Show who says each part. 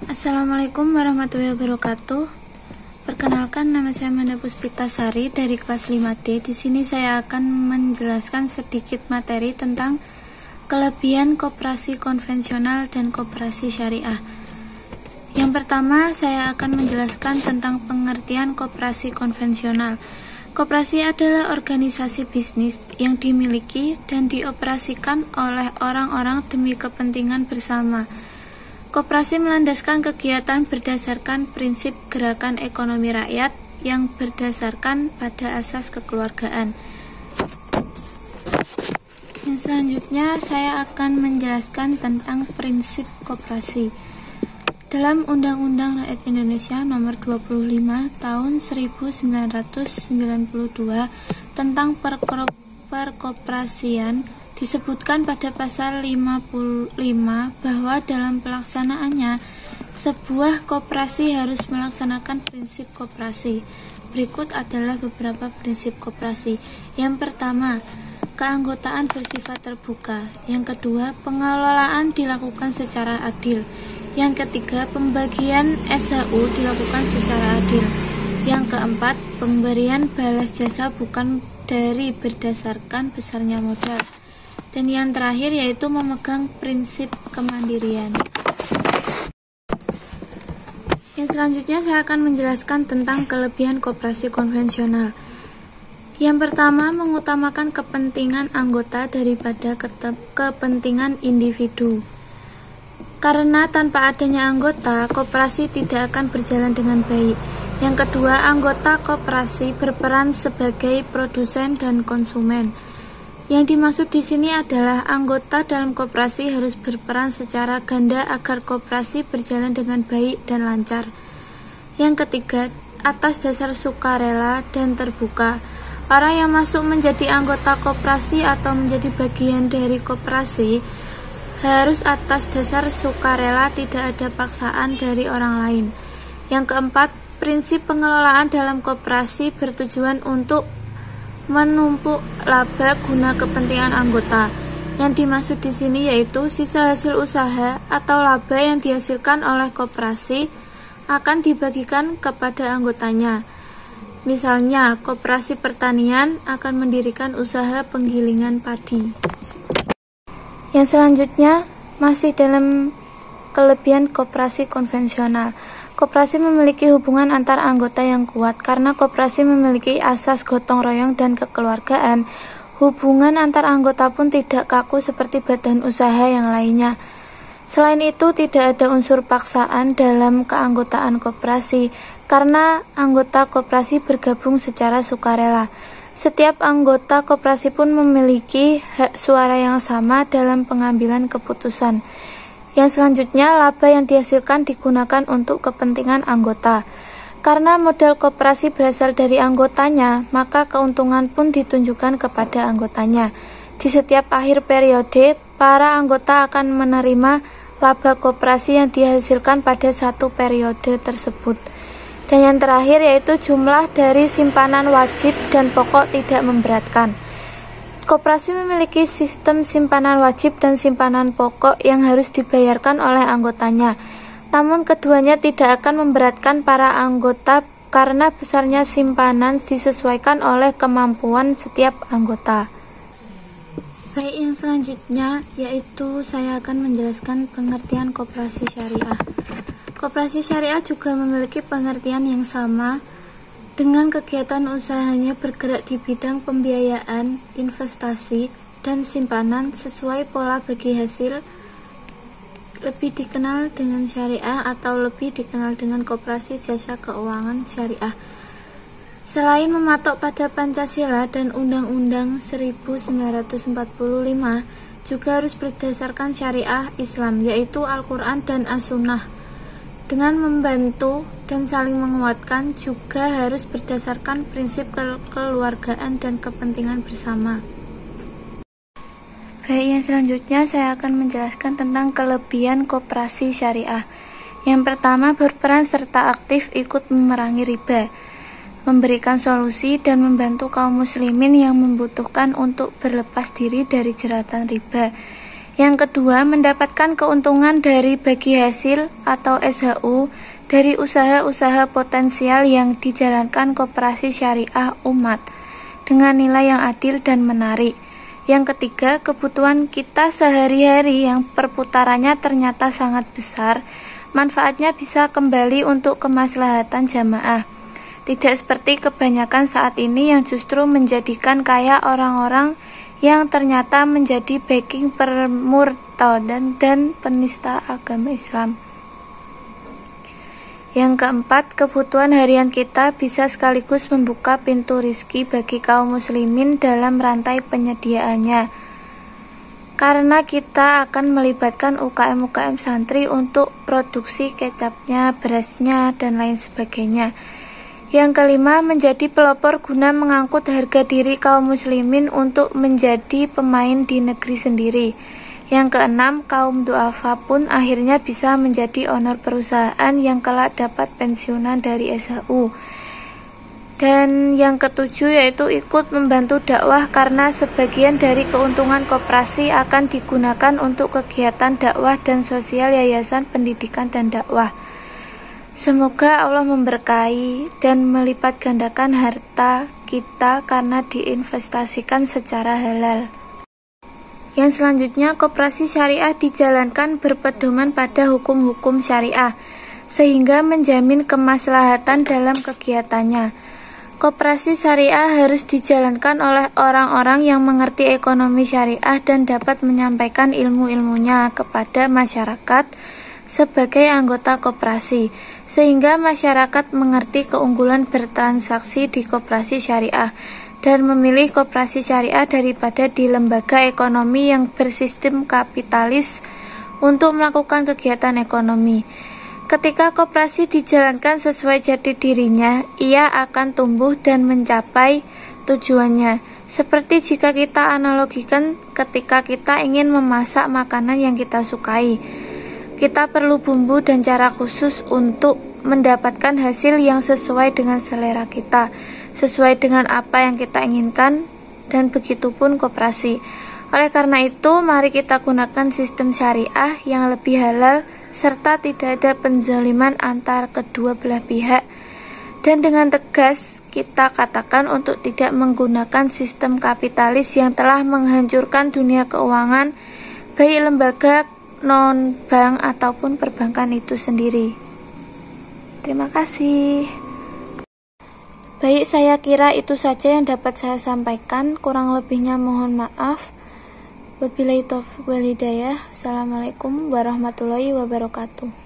Speaker 1: Assalamualaikum warahmatullahi wabarakatuh. Perkenalkan, nama saya Amanda Puspitasari dari kelas 5D. Di sini saya akan menjelaskan sedikit materi tentang kelebihan koperasi konvensional dan koperasi syariah. Yang pertama, saya akan menjelaskan tentang pengertian koperasi konvensional. Koperasi adalah organisasi bisnis yang dimiliki dan dioperasikan oleh orang-orang demi kepentingan bersama. Koperasi melandaskan kegiatan berdasarkan prinsip gerakan ekonomi rakyat yang berdasarkan pada asas kekeluargaan. Yang selanjutnya, saya akan menjelaskan tentang prinsip koperasi. Dalam Undang-Undang Rakyat Indonesia Nomor 25 Tahun 1992 tentang perkoperasian, disebutkan pada pasal 55 bahwa dalam pelaksanaannya sebuah koperasi harus melaksanakan prinsip koperasi. Berikut adalah beberapa prinsip koperasi. Yang pertama, keanggotaan bersifat terbuka. Yang kedua, pengelolaan dilakukan secara adil. Yang ketiga, pembagian SHU dilakukan secara adil. Yang keempat, pemberian balas jasa bukan dari berdasarkan besarnya modal. Dan yang terakhir yaitu memegang prinsip kemandirian. Yang selanjutnya saya akan menjelaskan tentang kelebihan koperasi konvensional. Yang pertama, mengutamakan kepentingan anggota daripada kepentingan individu. Karena tanpa adanya anggota, koperasi tidak akan berjalan dengan baik. Yang kedua, anggota koperasi berperan sebagai produsen dan konsumen. Yang dimaksud di sini adalah anggota dalam koperasi harus berperan secara ganda agar koperasi berjalan dengan baik dan lancar. Yang ketiga, atas dasar sukarela dan terbuka. Orang yang masuk menjadi anggota koperasi atau menjadi bagian dari koperasi harus atas dasar sukarela, tidak ada paksaan dari orang lain. Yang keempat, prinsip pengelolaan dalam koperasi bertujuan untuk menumpuk laba guna kepentingan anggota. Yang dimaksud di sini yaitu sisa hasil usaha atau laba yang dihasilkan oleh koperasi akan dibagikan kepada anggotanya. Misalnya, koperasi pertanian akan mendirikan usaha penggilingan padi. Yang selanjutnya masih dalam kelebihan koperasi konvensional. Koperasi memiliki hubungan antar anggota yang kuat. Karena koperasi memiliki asas gotong royong dan kekeluargaan, hubungan antar anggota pun tidak kaku seperti badan usaha yang lainnya. Selain itu, tidak ada unsur paksaan dalam keanggotaan koperasi, karena anggota koperasi bergabung secara sukarela. Setiap anggota koperasi pun memiliki hak suara yang sama dalam pengambilan keputusan. Yang selanjutnya, laba yang dihasilkan digunakan untuk kepentingan anggota. Karena modal koperasi berasal dari anggotanya, maka keuntungan pun ditunjukkan kepada anggotanya. Di setiap akhir periode, para anggota akan menerima laba koperasi yang dihasilkan pada satu periode tersebut. Dan yang terakhir yaitu jumlah dari simpanan wajib dan pokok tidak memberatkan. Koperasi memiliki sistem simpanan wajib dan simpanan pokok yang harus dibayarkan oleh anggotanya. Namun keduanya tidak akan memberatkan para anggota karena besarnya simpanan disesuaikan oleh kemampuan setiap anggota. Baik, yang selanjutnya yaitu saya akan menjelaskan pengertian koperasi syariah. Koperasi syariah juga memiliki pengertian yang sama dengan kegiatan usahanya bergerak di bidang pembiayaan, investasi, dan simpanan sesuai pola bagi hasil, lebih dikenal dengan syariah atau lebih dikenal dengan koperasi jasa keuangan syariah. Selain mematok pada Pancasila dan Undang-Undang 1945, juga harus berdasarkan syariah Islam, yaitu Al-Quran dan As-Sunnah. Dengan membantu dan saling menguatkan, juga harus berdasarkan prinsip kekeluargaan dan kepentingan bersama. Baik, yang selanjutnya saya akan menjelaskan tentang kelebihan koperasi syariah. Yang pertama, berperan serta aktif ikut memerangi riba. memberikan solusi dan membantu kaum muslimin yang membutuhkan untuk berlepas diri dari jeratan riba. Yang kedua, mendapatkan keuntungan dari bagi hasil atau SHU dari usaha-usaha potensial yang dijalankan koperasi syariah umat dengan nilai yang adil dan menarik. Yang ketiga, kebutuhan kita sehari-hari yang perputarannya ternyata sangat besar, manfaatnya bisa kembali untuk kemaslahatan jamaah. Tidak seperti kebanyakan saat ini yang justru menjadikan kaya orang-orang yang ternyata menjadi backing permurtadan dan penista agama Islam. Yang keempat, kebutuhan harian kita bisa sekaligus membuka pintu rizki bagi kaum muslimin dalam rantai penyediaannya. Karena kita akan melibatkan UKM-UKM santri untuk produksi kecapnya, berasnya, dan lain sebagainya. Yang kelima, menjadi pelopor guna mengangkut harga diri kaum muslimin untuk menjadi pemain di negeri sendiri. Yang keenam, kaum duafa pun akhirnya bisa menjadi owner perusahaan yang kelak dapat pensiunan dari SHU. Dan yang ketujuh yaitu ikut membantu dakwah karena sebagian dari keuntungan koperasi akan digunakan untuk kegiatan dakwah dan sosial yayasan pendidikan dan dakwah. Semoga Allah memberkahi dan melipat gandakan harta kita karena diinvestasikan secara halal. Yang selanjutnya, koperasi syariah dijalankan berpedoman pada hukum-hukum syariah, sehingga menjamin kemaslahatan dalam kegiatannya. Koperasi syariah harus dijalankan oleh orang-orang yang mengerti ekonomi syariah dan dapat menyampaikan ilmu-ilmunya kepada masyarakat sebagai anggota koperasi, sehingga masyarakat mengerti keunggulan bertransaksi di koperasi syariah dan memilih koperasi syariah daripada di lembaga ekonomi yang bersistem kapitalis untuk melakukan kegiatan ekonomi. Ketika koperasi dijalankan sesuai jati dirinya, ia akan tumbuh dan mencapai tujuannya. Seperti jika kita analogikan ketika kita ingin memasak makanan yang kita sukai. Kita perlu bumbu dan cara khusus untuk mendapatkan hasil yang sesuai dengan selera kita, sesuai dengan apa yang kita inginkan, dan begitupun koperasi. Oleh karena itu, mari kita gunakan sistem syariah yang lebih halal, serta tidak ada penzaliman antar kedua belah pihak. Dan dengan tegas, kita katakan untuk tidak menggunakan sistem kapitalis yang telah menghancurkan dunia keuangan, baik lembaga non-bank ataupun perbankan itu sendiri. Terima kasih. Baik, saya kira itu saja yang dapat saya sampaikan. Kurang lebihnya mohon maaf. Wabillahi taufiq wal hidayah. Assalamualaikum warahmatullahi wabarakatuh.